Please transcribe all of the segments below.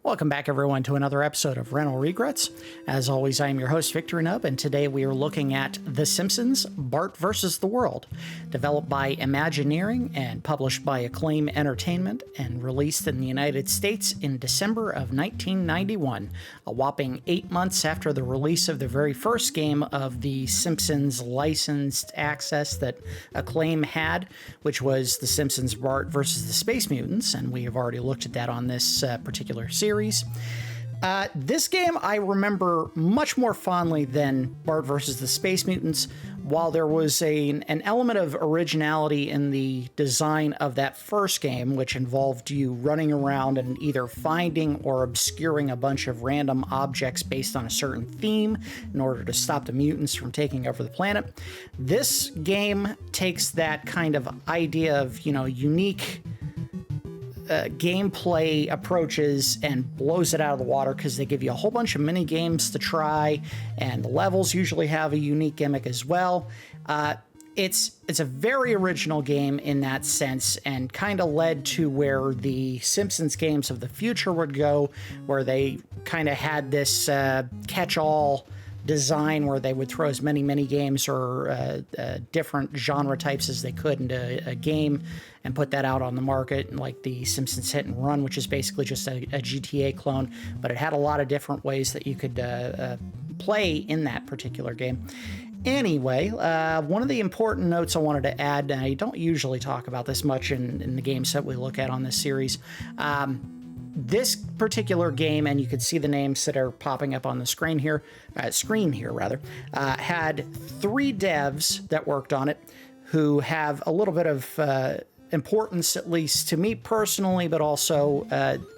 Welcome back, everyone, to another episode of Rental Regrets. As always, I am your host, Victor Nub, and today we are looking at The Simpsons, Bart vs. the World, developed by Imagineering and published by Acclaim Entertainment and released in the United States in December of 1991, a whopping 8 months after the release of the very first game of the Simpsons licensed access that Acclaim had, which was The Simpsons, Bart vs. the Space Mutants, and we have already looked at that on this particular series. This game I remember much more fondly than Bart vs. the Space Mutants. While there was an element of originality in the design of that first game, which involved you running around and either finding or obscuring a bunch of random objects based on a certain theme in order to stop the mutants from taking over the planet, this game takes that kind of idea of, unique gameplay approaches and blows it out of the water because they give you a whole bunch of mini games to try, and the levels usually have a unique gimmick as well. It's a very original game in that sense, and kind of led to where the Simpsons games of the future would go, where they kind of had this catch-all design where they would throw as many mini games or different genre types as they could into a game and put that out on the market, like the Simpsons Hit and Run, which is basically just a GTA clone, but it had a lot of different ways that you could play in that particular game. Anyway, one of the important notes I wanted to add, and I don't usually talk about this much in the games that we look at on this series, this particular game, and you can see the names that are popping up on the screen here, had 3 devs that worked on it who have a little bit of importance, at least to me personally, but also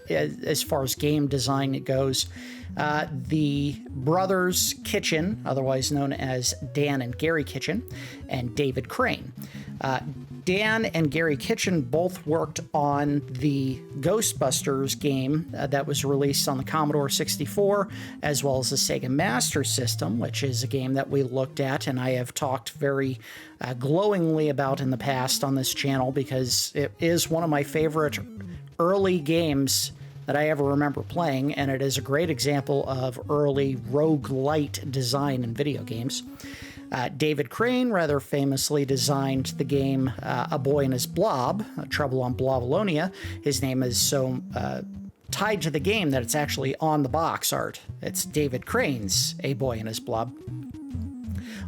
as far as game design it goes. The brothers Kitchen, otherwise known as Dan and Gary Kitchen, and David Crane. Dan and Gary Kitchen both worked on the Ghostbusters game that was released on the Commodore 64, as well as the Sega Master System, which is a game that we looked at and I have talked very glowingly about in the past on this channel because it is one of my favorite early games that I ever remember playing, and it is a great example of early roguelite design in video games. David Crane rather famously designed the game A Boy and His Blob, Trouble on Blobolonia. His name is so tied to the game that it's actually on the box art. It's David Crane's A Boy and His Blob.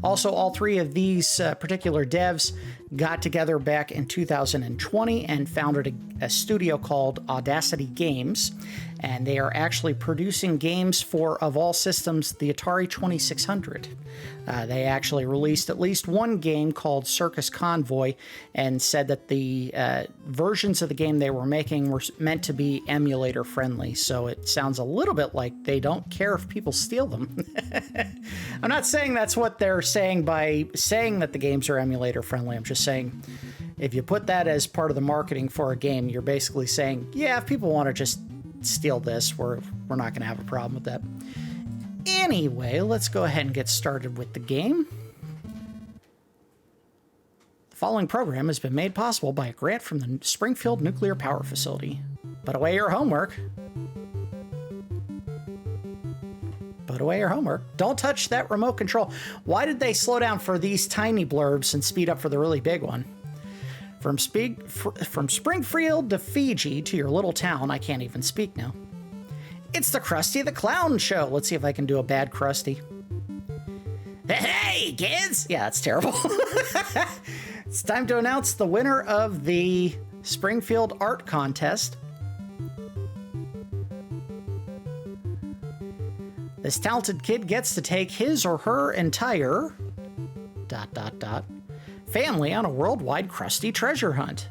Also, all 3 of these particular devs got together back in 2020 and founded a studio called Audacity Games, and they are actually producing games for, of all systems, the Atari 2600. They actually released at least one game called Circus Convoy and said that the versions of the game they were making were meant to be emulator friendly, so it sounds a little bit like they don't care if people steal them. I'm not saying that's what they're saying by saying that the games are emulator friendly. I'm just saying if you put that as part of the marketing for a game, you're basically saying, yeah, if people want to just steal this, we're not going to have a problem with that. Anyway, let's go ahead and get started with the game. The following program has been made possible by a grant from the Springfield Nuclear Power Facility. Put away your homework. Put away your homework. Don't touch that remote control. Why did they slow down for these tiny blurbs and speed up for the really big one? From Springfield to Fiji to your little town, I can't even speak now. It's the Krusty the Clown Show. Let's see if I can do a bad Krusty. Hey, kids! Yeah, that's terrible. It's time to announce the winner of the Springfield Art Contest. This talented kid gets to take his or her entire ... family on a worldwide Krusty treasure hunt.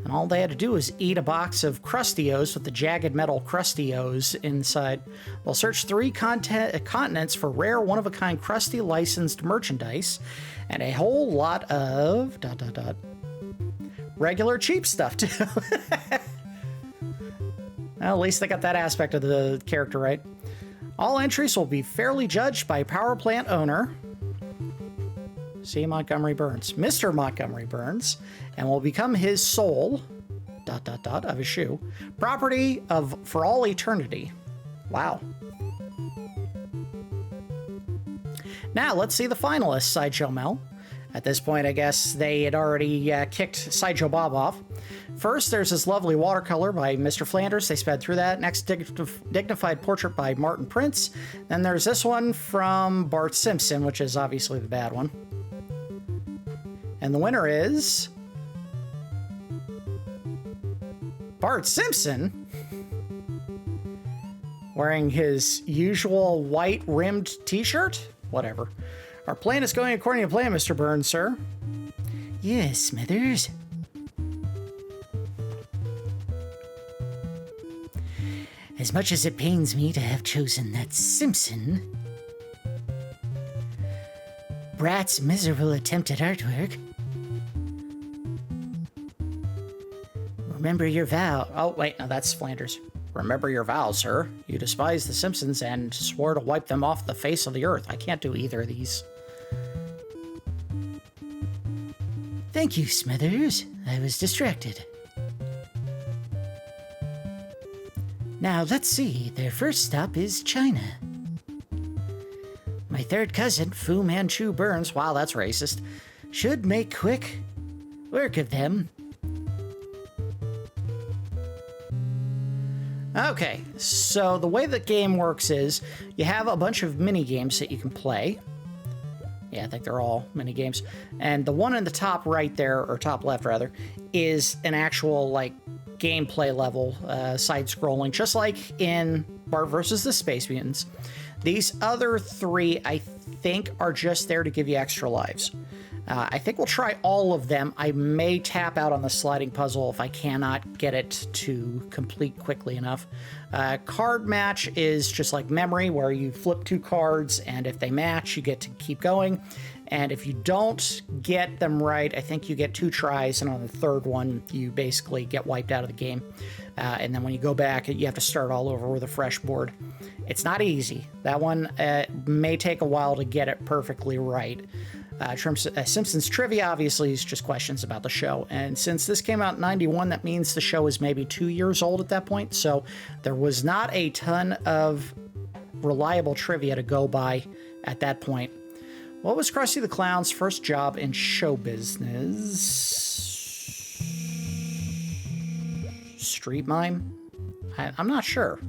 And all they had to do was eat a box of Krusty-Os with the jagged metal Krusty-Os inside. They'll search 3 continents for rare, one-of-a-kind Krusty licensed merchandise and a whole lot of ... regular cheap stuff, too. Well, at least they got that aspect of the character right. All entries will be fairly judged by power plant owner C. Montgomery Burns, Mr. Montgomery Burns, and will become his soul of a shoe. Property of for all eternity. Wow. Now, let's see the finalists, Sideshow Mel. At this point, I guess they had already kicked Sideshow Bob off. First, there's this lovely watercolor by Mr. Flanders. They sped through that. Next, dignified portrait by Martin Prince. Then there's this one from Bart Simpson, which is obviously the bad one. And the winner is... Bart Simpson? Wearing his usual white-rimmed t-shirt? Whatever. Our plan is going according to plan, Mr. Burns, sir. Yes, Smithers. As much as it pains me to have chosen that Simpson, Brat's miserable attempt at artwork. Remember your vow. Oh, wait, no, that's Flanders. Remember your vow, sir. You despise the Simpsons and swore to wipe them off the face of the earth. I can't do either of these. Thank you, Smithers. I was distracted. Now, let's see. Their first stop is China. My third cousin, Fu Manchu Burns, wow, that's racist, should make quick work of them. Okay, so the way the game works is you have a bunch of mini games that you can play. Yeah, I think they're all mini games. And the one in the top right there, or top left rather, is an actual like gameplay level, side-scrolling, just like in Bart versus the Space Mutants. These other three, I think, are just there to give you extra lives. I think we'll try all of them. I may tap out on the sliding puzzle if I cannot get it to complete quickly enough. Card match is just like memory, where you flip 2 cards, and if they match, you get to keep going. And if you don't get them right, I think you get 2 tries, and on the third one, you basically get wiped out of the game. And then when you go back, you have to start all over with a fresh board. It's not easy. That one may take a while to get it perfectly right. Simpsons trivia, obviously, is just questions about the show. And since this came out in 91, that means the show is maybe 2 years old at that point. So there was not a ton of reliable trivia to go by at that point. What was Krusty the Clown's first job in show business? Street mime? I'm not sure.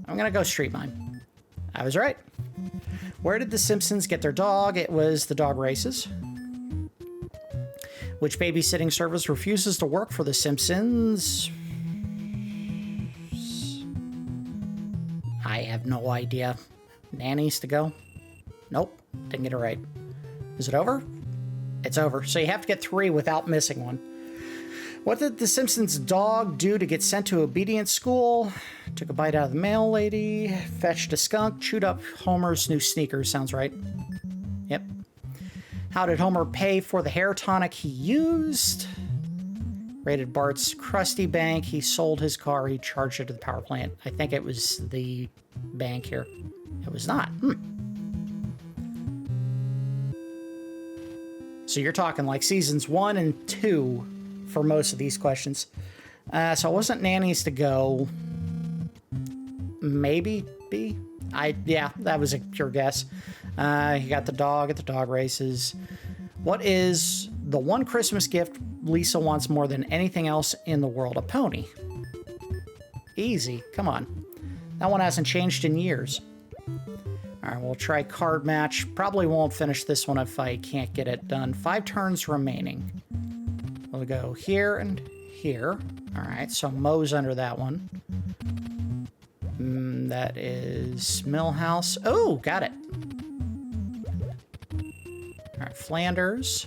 I'm gonna go street mime. I was right. Where did the Simpsons get their dog? It was the dog races. Which babysitting service refuses to work for the Simpsons? I have no idea. Nannies to go? Nope, didn't get it right. Is it over? It's over. So you have to get 3 without missing one. What did the Simpsons dog do to get sent to obedience school? Took a bite out of the mail lady. Fetched a skunk. Chewed up Homer's new sneakers. Sounds right. Yep. How did Homer pay for the hair tonic he used? Raided Bart's Krusty Bank. He sold his car. He charged it to the power plant. I think it was the bank here. It was not. So you're talking like seasons 1 and 2 for most of these questions. So it wasn't nannies to go. Maybe B? Yeah, that was a pure guess. You got the dog at the dog races. What is the one Christmas gift Lisa wants more than anything else in the world? A pony. Easy. Come on. That one hasn't changed in years. All right, we'll try card match. Probably won't finish this one if I can't get it done. 5 turns remaining. We'll go here and here. All right, so Moe's under that one. That is Millhouse. Oh, got it. All right, Flanders.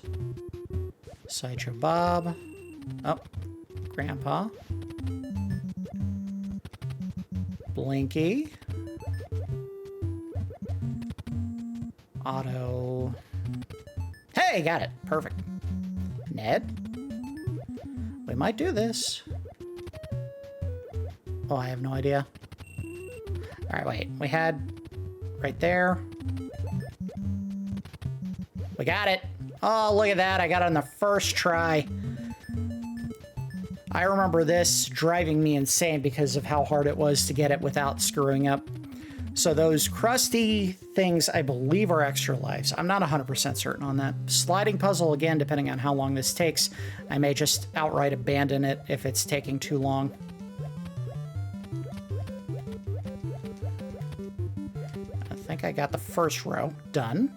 Sideshow Bob. Oh, Grandpa. Blinky. Otto. Hey, got it. Perfect. Ned. We might do this. Oh, I have no idea. All right, wait. We had right there. We got it. Oh, look at that. I got it on the first try. I remember this driving me insane because of how hard it was to get it without screwing up. So those crusty things, I believe, are extra lives. I'm not 100% certain on that. Sliding puzzle, again, depending on how long this takes, I may just outright abandon it if it's taking too long. I think I got the first row done.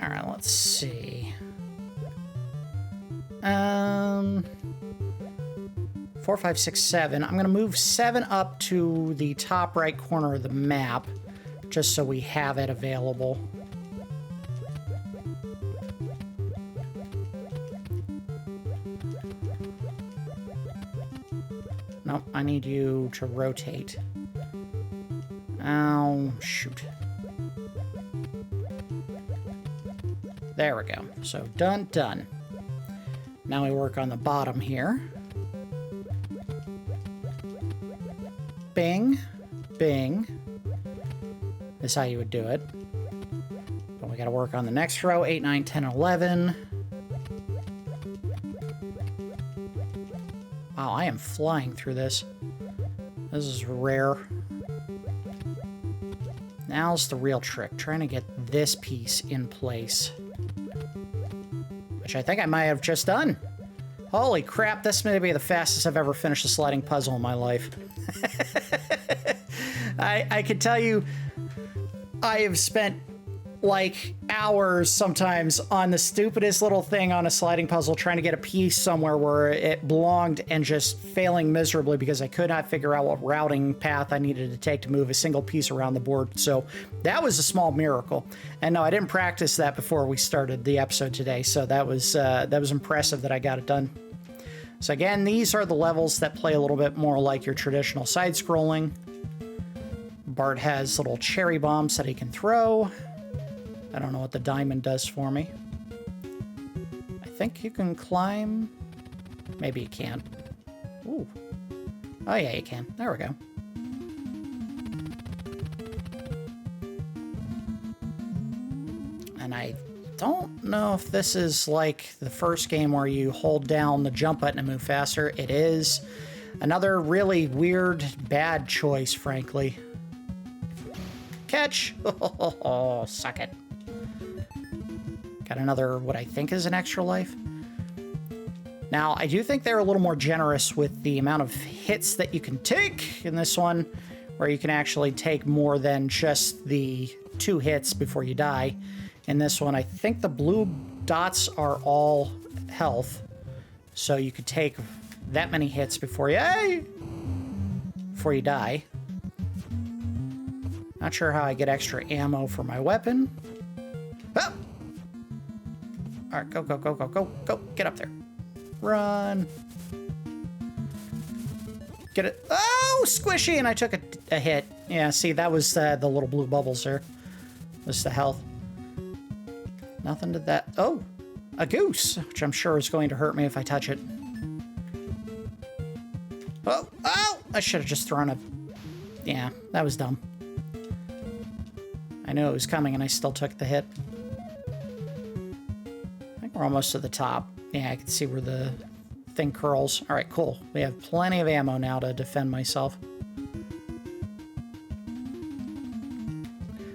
All right, let's see. 4, 5, 6, 7. I'm going to move 7 up to the top right corner of the map, just so we have it available. Nope, I need you to rotate. Oh, shoot. There we go. So, done, done. Now we work on the bottom here. Bing, bing, is how you would do it. But we got to work on the next row, 8, 9, 10, 11. Wow, I am flying through this. This is rare. Now's the real trick, trying to get this piece in place. Which I think I might have just done. Holy crap, this may be the fastest I've ever finished a sliding puzzle in my life. I can tell you, I have spent like hours sometimes on the stupidest little thing on a sliding puzzle trying to get a piece somewhere where it belonged and just failing miserably because I could not figure out what routing path I needed to take to move a single piece around the board. So that was a small miracle. And no, I didn't practice that before we started the episode today. So that was impressive that I got it done. So again, these are the levels that play a little bit more like your traditional side-scrolling. Bart has little cherry bombs that he can throw. I don't know what the diamond does for me. I think you can climb. Maybe you can't. Ooh. Oh yeah, you can. There we go. And I don't know if this is like the first game where you hold down the jump button and move faster. It is. Another really weird, bad choice, frankly. Catch! Oh, suck it. Got another, what I think is an extra life. Now, I do think they're a little more generous with the amount of hits that you can take in this one, where you can actually take more than just the 2 hits before you die. In this one, I think the blue dots are all health, so you could take that many hits before you die. Not sure how I get extra ammo for my weapon. Oh! All right, go, go, go, go, go, go. Get up there. Run. Get it. Oh, squishy, and I took a hit. Yeah, see, that was the little blue bubbles there. This is the health. Nothing to that. Oh, a goose, which I'm sure is going to hurt me if I touch it. Oh, oh! I should have just thrown a... Yeah, that was dumb. I knew it was coming, and I still took the hit. I think we're almost to the top. Yeah, I can see where the thing curls. All right, cool. We have plenty of ammo now to defend myself.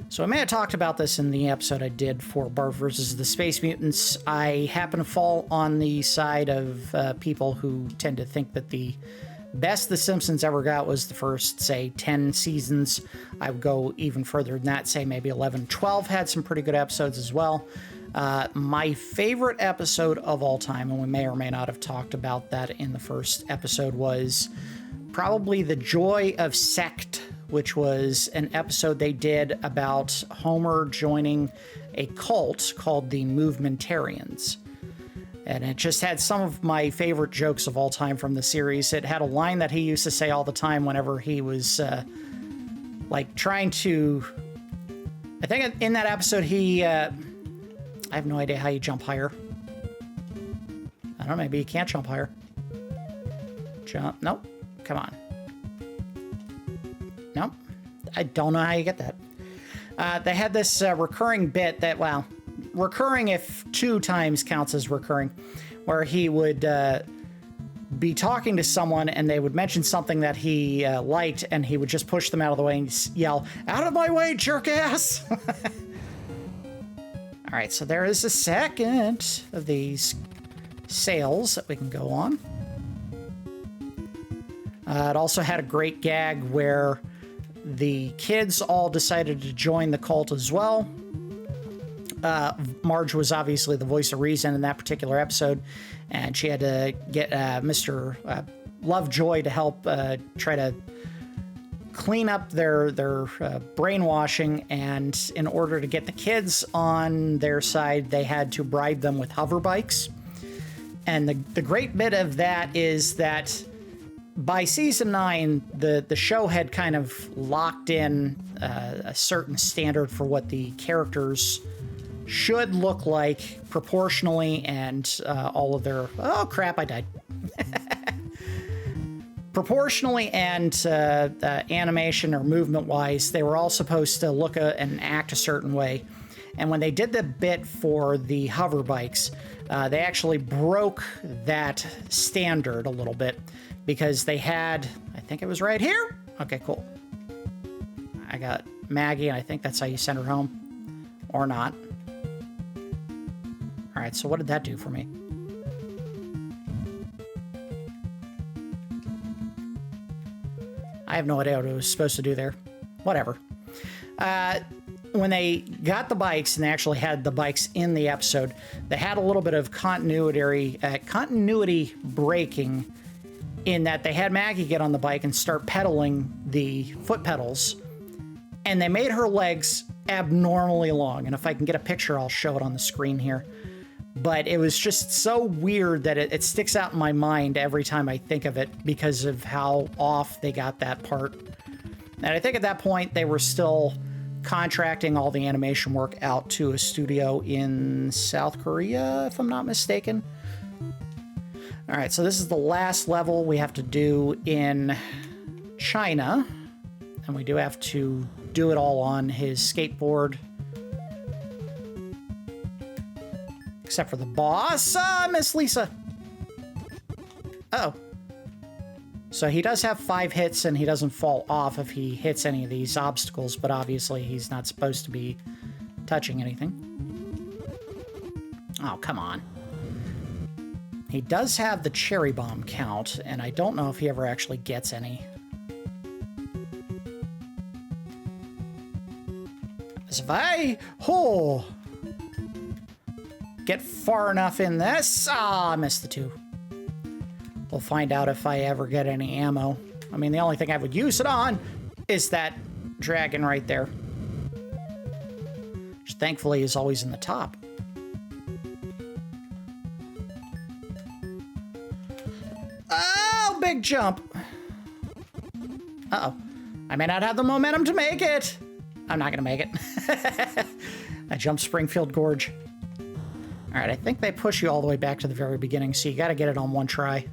So I may have talked about this in the episode I did for Bart versus the Space Mutants. I happen to fall on the side of people who tend to think that the best The Simpsons ever got was the first, say, 10 seasons. I would go even further than that, say maybe 11, 12 had some pretty good episodes as well. My favorite episode of all time, and we may or may not have talked about that in the first episode, was probably The Joy of Sect, which was an episode they did about Homer joining a cult called the Movementarians. And it just had some of my favorite jokes of all time from the series. It had a line that he used to say all the time whenever he was, like, trying to... I think in that episode he... I have no idea how you jump higher. I don't know, maybe you can't jump higher. Jump... Nope. Come on. Nope. I don't know how you get that. They had this recurring bit that, well... recurring if 2 times counts as recurring, where he would be talking to someone and they would mention something that he liked, and he would just push them out of the way and yell, "Out of my way, jerk ass!" All right, so there is a second of these sails that we can go on. It also had a great gag where the kids all decided to join the cult as well. Marge was obviously the voice of reason in that particular episode, and she had to get Mr. Lovejoy to help try to clean up their brainwashing, and in order to get the kids on their side, they had to bribe them with hover bikes. And the great bit of that is that by season 9, the show had kind of locked in a certain standard for what the characters should look like proportionally, and all of their... Oh, crap, I died. Proportionally and animation or movement-wise, they were all supposed to look and act a certain way. And when they did the bit for the hover bikes, they actually broke that standard a little bit, because they had... I think it was right here? Okay, cool. I got Maggie, and I think that's how you send her home. Or not. All right, so what did that do for me? I have no idea what it was supposed to do there. Whatever. When they got the bikes, and they actually had the bikes in the episode, they had a little bit of continuity breaking, in that they had Maggie get on the bike and start pedaling the foot pedals, and they made her legs abnormally long. And if I can get a picture, I'll show it on the screen here. But it was just so weird that it sticks out in my mind every time I think of it, because of how off they got that part. And I think at that point they were still contracting all the animation work out to a studio in South Korea, if I'm not mistaken. All right, so this is the last level we have to do in China, and we do have to do it all on his skateboard. Except for the boss, Miss Lisa. Uh-oh. So he does have 5 hits, and he doesn't fall off if he hits any of these obstacles, but obviously he's not supposed to be touching anything. Oh, come on. He does have the cherry bomb count, and I don't know if he ever actually gets any. As if I get far enough in this... I missed the 2. We'll find out if I ever get any ammo. I mean, the only thing I would use it on is that dragon right there, which thankfully is always in the top. Oh, big jump. Uh-oh. I may not have the momentum to make it. I'm not gonna make it. I jumped Springfield Gorge. All right, I think they push you all the way back to the very beginning, so you gotta get it on one try.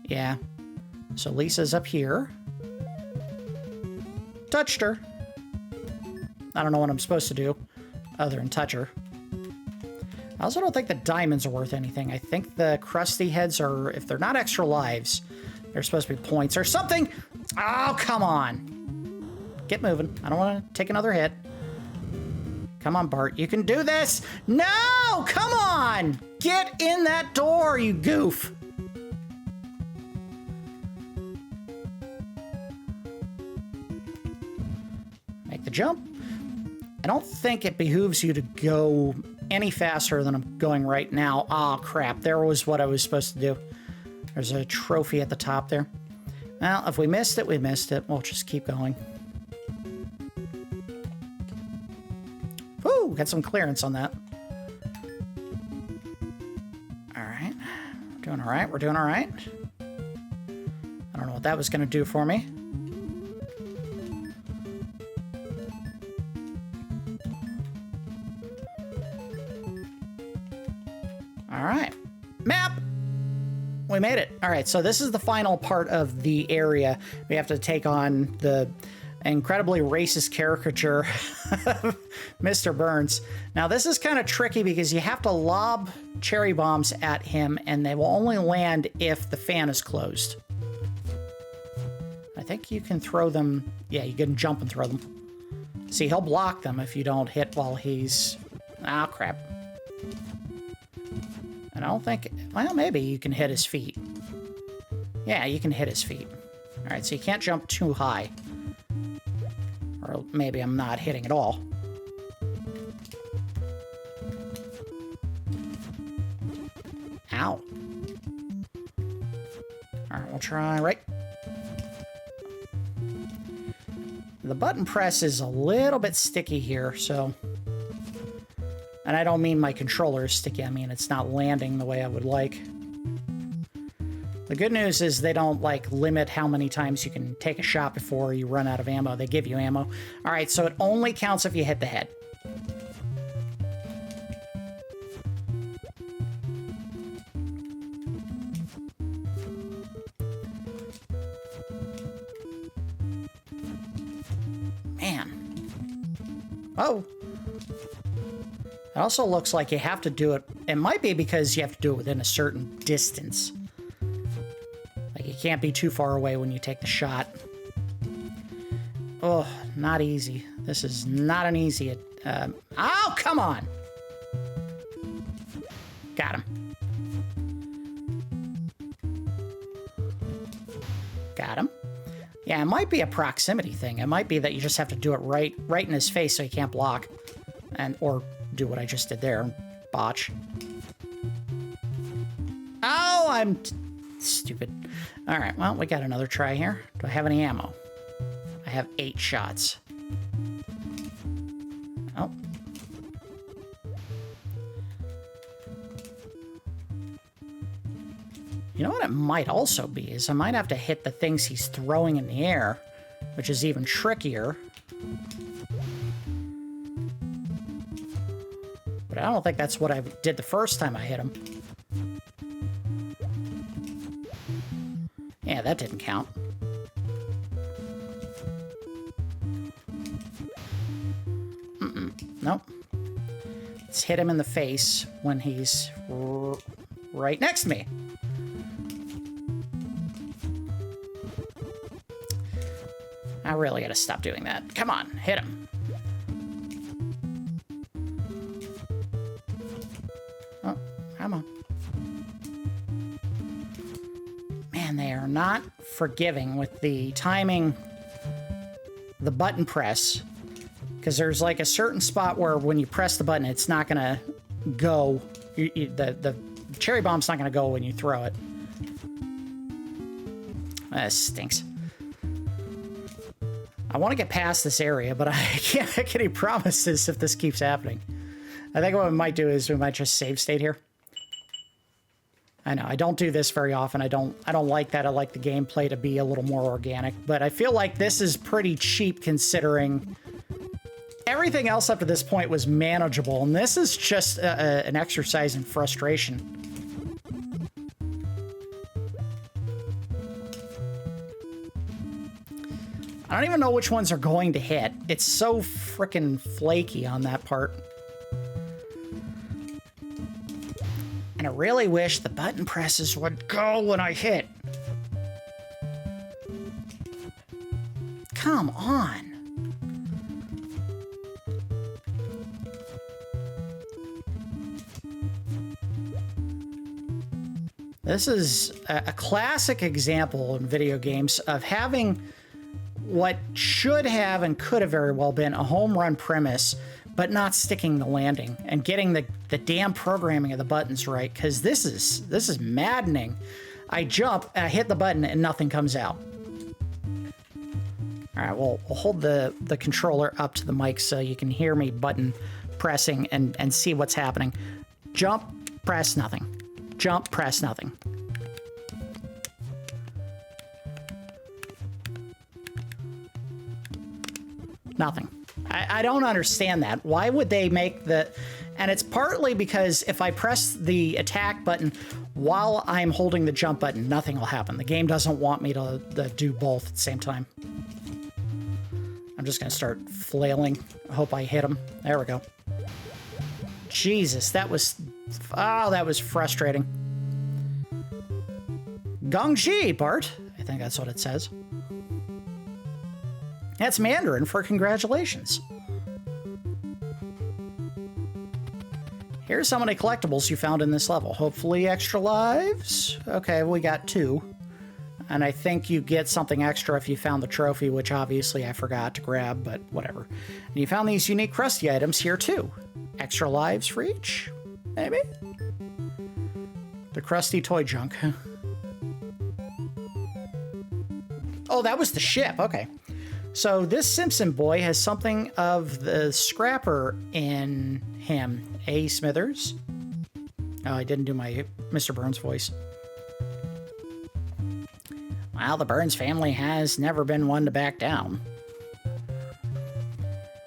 Yeah. So Lisa's up here. Touched her. I don't know what I'm supposed to do other than touch her. I also don't think the diamonds are worth anything. I think the crusty heads are, if they're not extra lives, they're supposed to be points or something. Oh, come on. Get moving. I don't want to take another hit. Come on, Bart. You can do this. No! Come on! Get in that door, you goof. Make the jump. I don't think it behooves you to go any faster than I'm going right now. Oh, crap. There was what I was supposed to do. There's a trophy at the top there. Well, if we missed it, we missed it. We'll just keep going. Woo! Got some clearance on that. All right. We're doing all right. We're doing all right. I don't know what that was going to do for me. All right. Map! We made it. All right, so this is the final part of the area. We have to take on the incredibly racist caricature of Mr. Burns. Now, this is kind of tricky because you have to lob cherry bombs at him, and they will only land if the fan is closed. I think you can throw them. Yeah, you can jump and throw them. See, he'll block them if you don't hit while he's... Ah, crap. And I don't think... Well, maybe you can hit his feet. Yeah, you can hit his feet. All right, so you can't jump too high. Or maybe I'm not hitting at all. Ow. All right, we'll try right. The button press is a little bit sticky here, so... And I don't mean my controller is sticky, I mean it's not landing the way I would like. The good news is they don't, like, limit how many times you can take a shot before you run out of ammo. They give you ammo. All right, so it only counts if you hit the head. Man. Oh. It also looks like you have to do it. It might be because you have to do it within a certain distance. Like, you can't be too far away when you take the shot. Oh, not easy. This is not an easy... oh, come on! Got him. Got him. Yeah, it might be a proximity thing. It might be that you just have to do it right in his face so he can't block. Or do what I just did there and botch. Oh, I'm stupid. All right, well, we got another try here. Do I have any ammo? I have 8 shots. Oh. You know what it might also be is I might have to hit the things he's throwing in the air, which is even trickier. But I don't think that's what I did the first time I hit him. Yeah, that didn't count. Nope. Let's hit him in the face when he's right next to me. I really gotta stop doing that. Come on, hit him. Oh, come on. Man, they are not forgiving with the timing, the button press, because there's like a certain spot where when you press the button, it's not gonna go. The cherry bomb's not gonna go when you throw it. That stinks. I want to get past this area, but I can't make any promises if this keeps happening. I think what we might do is we might just save state here. I know, I don't do this very often. I don't like that. I like the gameplay to be a little more organic, but I feel like this is pretty cheap considering everything else up to this point was manageable, and this is just an exercise in frustration. I don't even know which ones are going to hit. It's so frickin' flaky on that part. And I really wish the button presses would go when I hit. Come on. This is a classic example in video games of having what should have and could have very well been a home run premise, but not sticking the landing and getting the damn programming of the buttons right, because this is maddening. I jump and I hit the button and nothing comes out. All right, we'll hold the controller up to the mic so you can hear me button pressing and see what's happening. Jump, press, nothing. Jump, press, nothing. Nothing. I don't understand that. Why would they make the... And it's partly because if I press the attack button while I'm holding the jump button, nothing will happen. The game doesn't want me to do both at the same time. I'm just gonna start flailing. I hope I hit him. There we go. Jesus, that was... Oh, that was frustrating. Gongji, Bart. I think that's what it says. That's Mandarin for congratulations. Here's how many collectibles you found in this level. Hopefully extra lives. Okay, we got 2. And I think you get something extra if you found the trophy, which obviously I forgot to grab, but whatever. And you found these unique Krusty items here too. Extra lives for each? Maybe? The Krusty toy junk. Oh, that was the ship. Okay. So this Simpson boy has something of the scrapper in him. A. Smithers? Oh, I didn't do my Mr. Burns voice. Well, the Burns family has never been one to back down.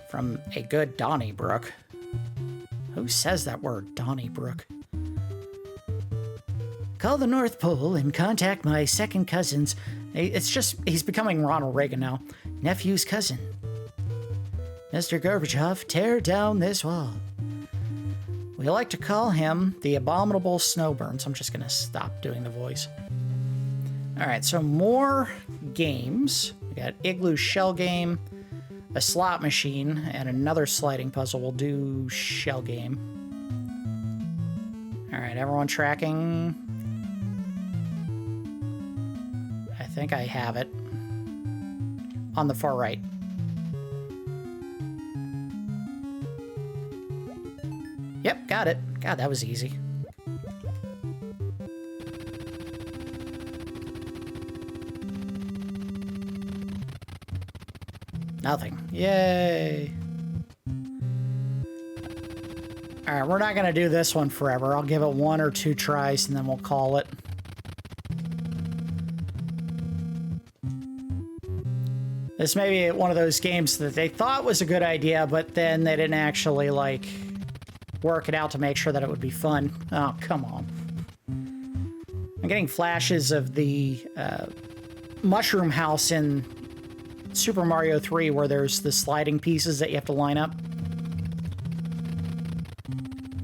From a good Donnybrook. Who says that word, Donnybrook? Call the North Pole and contact my second cousin's... It's just, he's becoming Ronald Reagan now. Nephew's cousin. Mr. Gorbachev, tear down this wall. We like to call him the Abominable Snowburns. I'm just going to stop doing the voice. All right, so more games. We got Igloo Shell Game, a slot machine, and another sliding puzzle. We'll do Shell Game. All right, everyone tracking? I think I have it. On the far right. Yep, got it. God, that was easy. Nothing. Yay. All right, we're not going to do this one forever. I'll give it 1 or 2 tries and then we'll call it. This may be one of those games that they thought was a good idea, but then they didn't actually, like, work it out to make sure that it would be fun. Oh, come on. I'm getting flashes of the mushroom house in Super Mario 3 where there's the sliding pieces that you have to line up.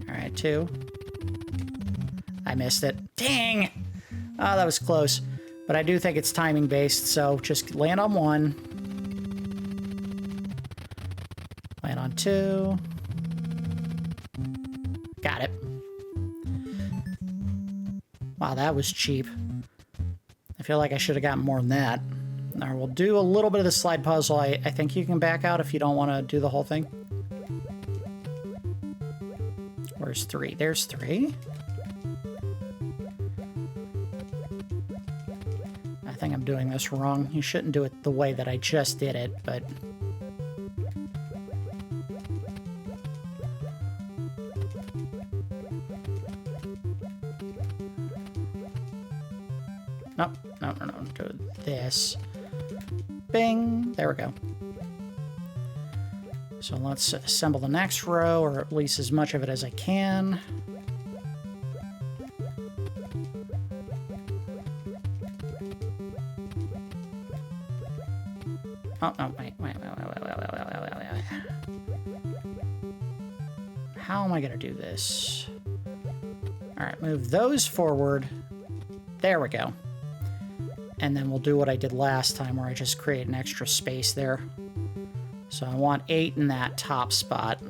All right, 2. I missed it. Dang! Oh, that was close. But I do think it's timing based, so just land on 1. Land on 2. Got it. Wow, that was cheap. I feel like I should have gotten more than that. All right, we'll do a little bit of the slide puzzle. I think you can back out if you don't want to do the whole thing. Where's 3? There's 3. I think I'm doing this wrong. You shouldn't do it the way that I just did it, but... Nope, no, do this. Bing, there we go. So let's assemble the next row, or at least as much of it as I can. Oh, no, wait. How am I gonna do this? All right, move those forward. There we go. And then we'll do what I did last time where I just create an extra space there. So I want 8 in that top spot.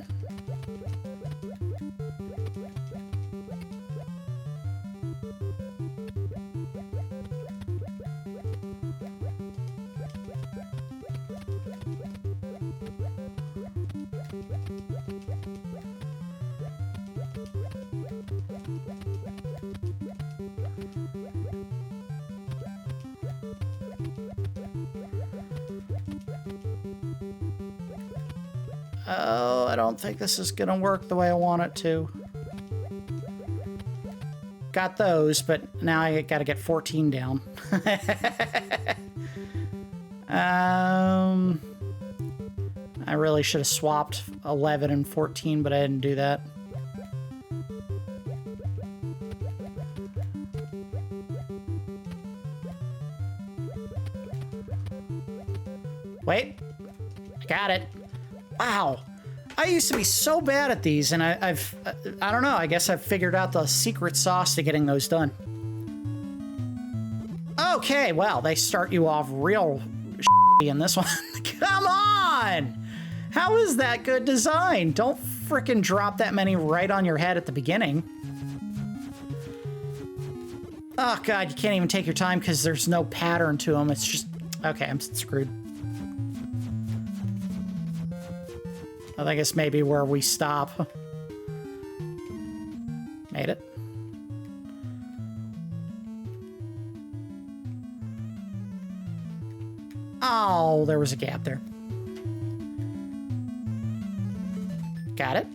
Oh, I don't think this is gonna work the way I want it to. Got those, but now I gotta get 14 down. I really should have swapped 11 and 14, but I didn't do that. Wait. I Got it. Wow. I used to be so bad at these, and I don't know, I guess I've figured out the secret sauce to getting those done. Okay, well, they start you off real in this one. Come on! How is that good design? Don't frickin' drop that many right on your head at the beginning. Oh god, you can't even take your time because there's no pattern to them. It's just... Okay, I'm screwed. I think it's maybe where we stop. Made it. Oh, there was a gap there. Got it.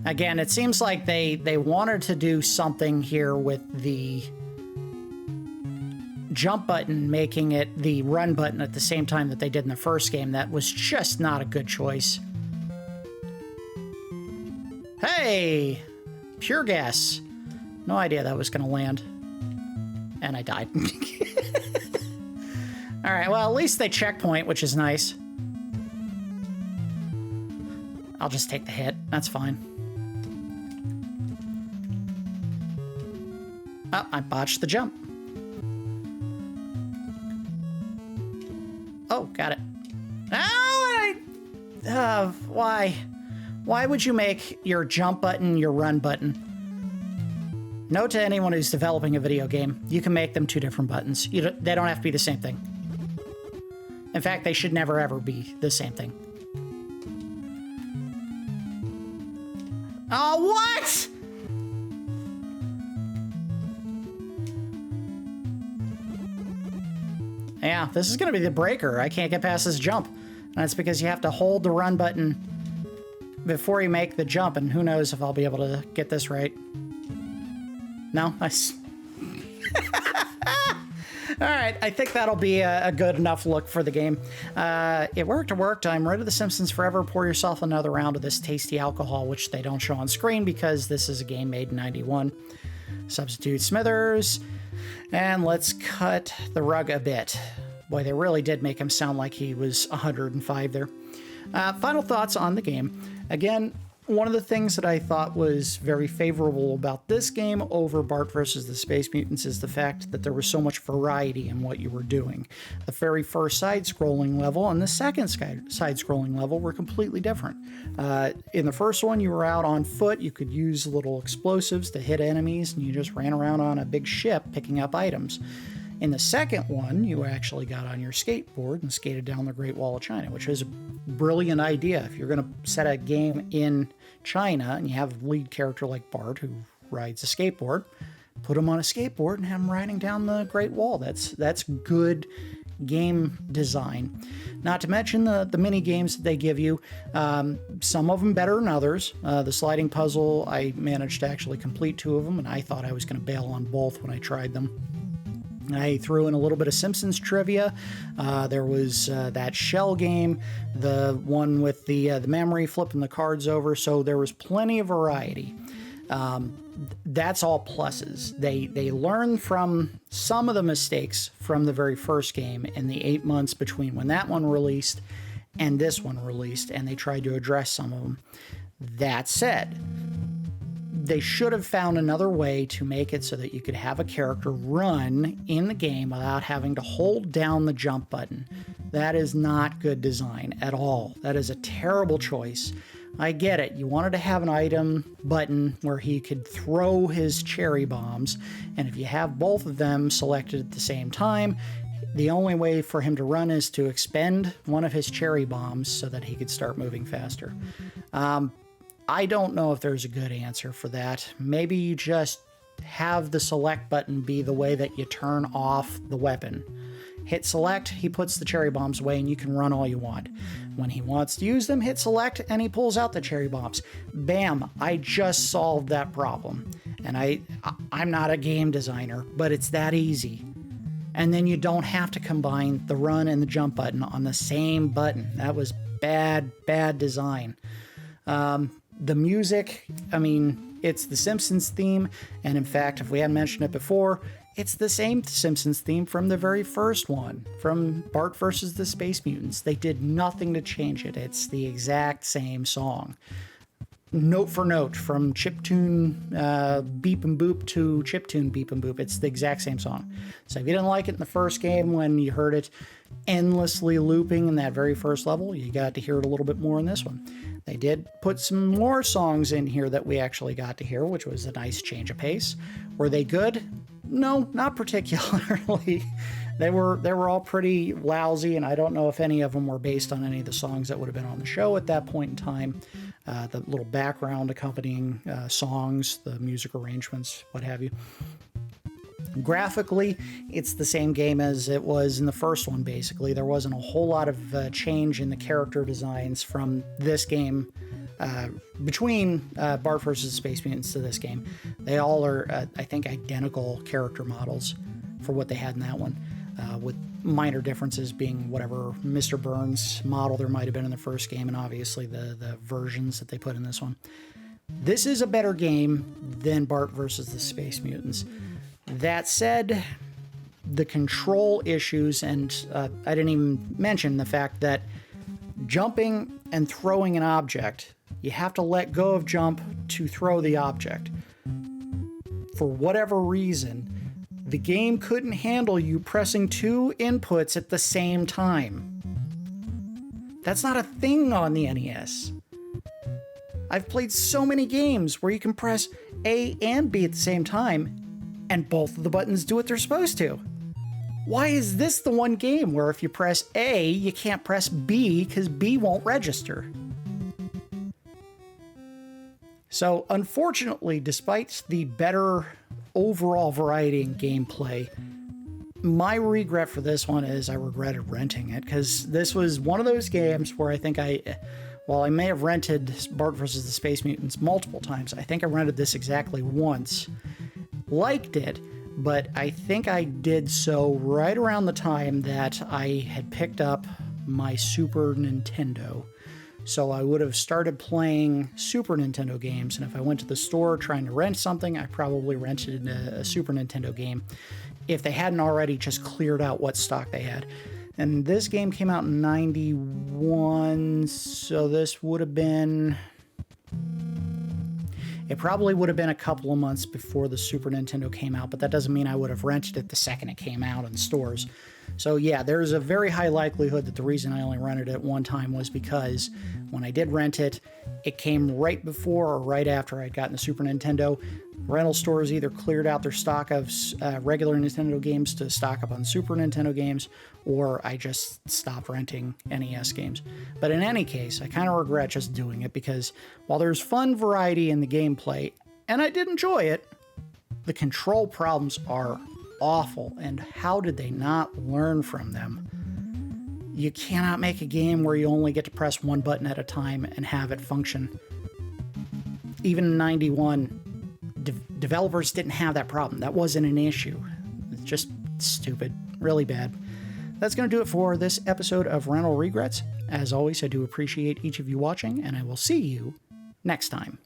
Again, it seems like they wanted to do something here with the jump button, making it the run button at the same time that they did in the first game. That was just not a good choice. Hey! Pure gas. No idea that was going to land. And I died. Alright, well, at least they checkpoint, which is nice. I'll just take the hit. That's fine. Oh, I botched the jump. Oh, got it. Oh, why? Why would you make your jump button your run button? Note to anyone who's developing a video game, you can make them two different buttons. They don't have to be the same thing. In fact, they should never ever be the same thing. Oh, what? Yeah, this is going to be the breaker. I can't get past this jump. And that's because you have to hold the run button before you make the jump, and who knows if I'll be able to get this right. No? Alright, I think that'll be a good enough look for the game. It worked. I'm rid of the Simpsons forever. Pour yourself another round of this tasty alcohol, which they don't show on screen because this is a game made in '91. Substitute Smithers. And let's cut the rug a bit. Boy, they really did make him sound like he was 105 there. Final thoughts on the game. Again, one of the things that I thought was very favorable about this game over Bart versus the Space Mutants is the fact that there was so much variety in what you were doing. The very first side-scrolling level and the second side-scrolling level were completely different. In the first one, you were out on foot, you could use little explosives to hit enemies, and you just ran around on a big ship picking up items. In the second one, you actually got on your skateboard and skated down the Great Wall of China, which is a brilliant idea. If you're going to set a game in China and you have a lead character like Bart who rides a skateboard, put him on a skateboard and have him riding down the Great Wall. That's good game design. Not to mention the mini games that they give you, some of them better than others. The sliding puzzle, I managed to actually complete 2 of them, and I thought I was going to bail on both when I tried them. I threw in a little bit of Simpsons trivia. There was that shell game, the one with the memory, flipping the cards over, so there was plenty of variety. That's all pluses. They learn from some of the mistakes from the very first game in the 8 months between when that one released and this one released, and they tried to address some of them. That said, they should have found another way to make it so that you could have a character run in the game without having to hold down the jump button. That is not good design at all. That is a terrible choice. I get it. You wanted to have an item button where he could throw his cherry bombs, and if you have both of them selected at the same time, the only way for him to run is to expend one of his cherry bombs so that he could start moving faster. I don't know if there's a good answer for that. Maybe you just have the select button be the way that you turn off the weapon. Hit select, he puts the cherry bombs away, and you can run all you want. When he wants to use them, hit select, and he pulls out the cherry bombs. Bam! I just solved that problem. And I'm not a game designer, but it's that easy. And then you don't have to combine the run and the jump button on the same button. That was bad design. The music, I mean, it's the Simpsons theme, and in fact, if we hadn't mentioned it before, It's the same Simpsons theme from the very first one, from Bart versus the Space Mutants. They did nothing to change it. It's the exact same song. Note for note, from chiptune beep and boop to chiptune beep and boop. It's the exact same song. So if you didn't like it in the first game when you heard it endlessly looping in that very first level, you got to hear it a little bit more in this one. They did put some more songs in here that we actually got to hear, which was a nice change of pace. Were they good? No, not particularly. They were all pretty lousy, and I don't know if any of them were based on any of the songs that would have been on the show at that point in time. The little background accompanying songs, the music arrangements, what have you. Graphically, it's the same game as it was in the first one, basically. There wasn't a whole lot of change in the character designs from this game between Bart vs. Space Mutants to this game. They all are, I think, identical character models for what they had in that one, with minor differences being whatever Mr. Burns model there might have been in the first game, and obviously the versions that they put in this one. This is a better game than Bart vs. the Space Mutants. That said, the control issues, and I didn't even mention the fact that jumping and throwing an object, you have to let go of jump to throw the object. For whatever reason, the game couldn't handle you pressing two inputs at the same time. That's not a thing on the NES. I've played so many games where you can press A and B at the same time, and both of the buttons do what they're supposed to. Why is this the one game where if you press A, you can't press B because B won't register? So, unfortunately, despite the better overall variety in gameplay, my regret for this one is I regretted renting it, because this was one of those games where I think while I may have rented Bart vs. the Space Mutants multiple times, I think I rented this exactly once. Liked it, but I think I did so right around the time that I had picked up my Super Nintendo. So I would have started playing Super Nintendo games, and if I went to the store trying to rent something, I probably rented a Super Nintendo game if they hadn't already just cleared out what stock they had. And this game came out in 91, so this would have been... It probably would have been a couple of months before the Super Nintendo came out, but that doesn't mean I would have rented it the second it came out in stores. So yeah, there's a very high likelihood that the reason I only rented it one time was because when I did rent it, it came right before or right after I'd gotten the Super Nintendo. Rental stores either cleared out their stock of regular Nintendo games to stock up on Super Nintendo games, or I just stopped renting NES games. But in any case, I kind of regret just doing it, because while there's fun variety in the gameplay, and I did enjoy it, the control problems are awful, and how did they not learn from them? You cannot make a game where you only get to press one button at a time and have it function. Even in 91, developers didn't have that problem. That wasn't an issue. It's just stupid. Really bad. That's going to do it for this episode of Rental Regrets. As always, I do appreciate each of you watching, and I will see you next time.